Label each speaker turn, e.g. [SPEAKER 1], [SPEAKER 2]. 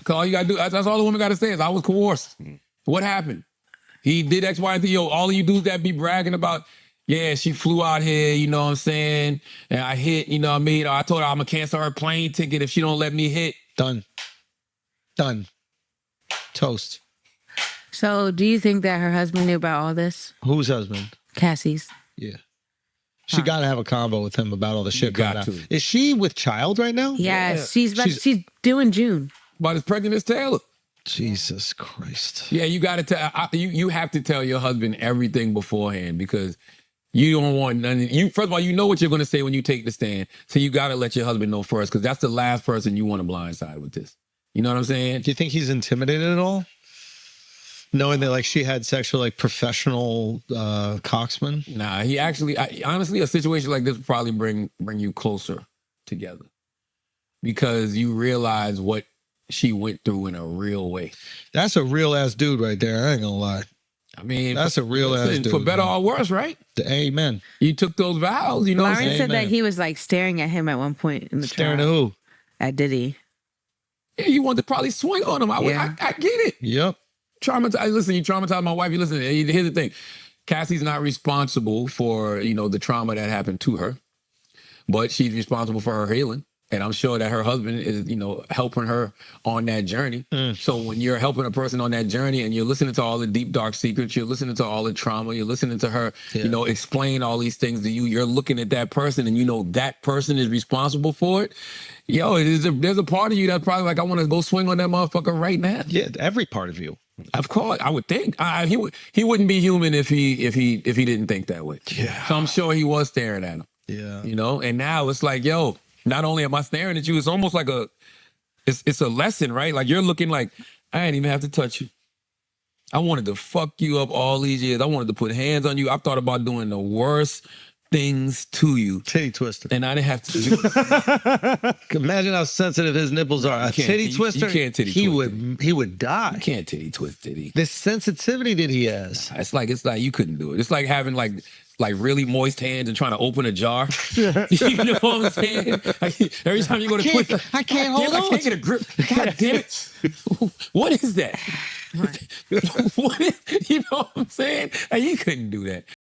[SPEAKER 1] Because all you got to do, that's all the woman got to say is, I was coerced. What happened? He did X, Y, and Z. Yo, all you dudes that be bragging about, yeah, she flew out here, you know what I'm saying? And I hit, you know what I mean? Or I told her I'm going to cancel her plane ticket if she don't let me hit.
[SPEAKER 2] Done. Toast.
[SPEAKER 3] So do you think that her husband knew about all this?
[SPEAKER 2] Whose husband?
[SPEAKER 3] Cassie's.
[SPEAKER 2] Yeah. She got to have a combo with him about all the shit coming out. Is she with child right now?
[SPEAKER 3] Yes, she's due in June.
[SPEAKER 1] But it's pregnant as Taylor.
[SPEAKER 2] Jesus Christ.
[SPEAKER 1] Yeah, you got to tell, you have to tell your husband everything beforehand because you don't want none. First of all, you know what you're going to say when you take the stand. So you got to let your husband know first because that's the last person you want to blindside with this. You know what I'm saying?
[SPEAKER 2] Do you think he's intimidated at all? Knowing that like she had sex with like professional Coxman?
[SPEAKER 1] Nah, he actually, honestly, a situation like this would probably bring you closer together because you realize what she went through in a real way.
[SPEAKER 2] That's a real ass dude right there. I ain't gonna lie.
[SPEAKER 1] I mean,
[SPEAKER 2] that's a real ass dude.
[SPEAKER 1] For better or worse, right?
[SPEAKER 2] Amen.
[SPEAKER 1] You took those vows, you know.
[SPEAKER 3] Lauren said that he was like staring at him at one point in the
[SPEAKER 2] staring
[SPEAKER 3] trial.
[SPEAKER 2] at who?
[SPEAKER 3] At Diddy.
[SPEAKER 1] Yeah, you wanted to probably swing on him. I get it.
[SPEAKER 2] Yep.
[SPEAKER 1] Listen, you traumatized my wife. You listen. Here's the thing: Cassie's not responsible for the trauma that happened to her, but she's responsible for her healing. And I'm sure that her husband is, helping her on that journey. So when you're helping a person on that journey and you're listening to all the deep, dark secrets, you're listening to all the trauma, you're listening to her, explain all these things to you, you're looking at that person and that person is responsible for it. Yo, there's a part of you that's probably like, I want to go swing on that motherfucker right now.
[SPEAKER 2] Yeah, every part of you.
[SPEAKER 1] Of course, I would think. He wouldn't be human if he didn't think that way.
[SPEAKER 2] Yeah.
[SPEAKER 1] So I'm sure he was staring at him.
[SPEAKER 2] Yeah.
[SPEAKER 1] And now it's like, yo, not only am I staring at you, it's almost like it's a lesson, right? Like you're looking like, I ain't even have to touch you. I wanted to fuck you up all these years. I wanted to put hands on you. I've thought about doing the worst things to you.
[SPEAKER 2] Titty twister.
[SPEAKER 1] And I didn't have to do it.
[SPEAKER 2] Imagine how sensitive his nipples are. A titty twister,
[SPEAKER 1] you can't titty twist
[SPEAKER 2] he would die.
[SPEAKER 1] You can't titty twist Diddy.
[SPEAKER 2] The sensitivity that he has.
[SPEAKER 1] It's like you couldn't do it. It's like having like really moist hands and trying to open a jar. You know what I'm saying? Like, every time you go to twist,
[SPEAKER 2] I can't hold on.
[SPEAKER 1] I can't get a grip. God damn it. What is that? What is, you know what I'm saying? Like, you couldn't do that.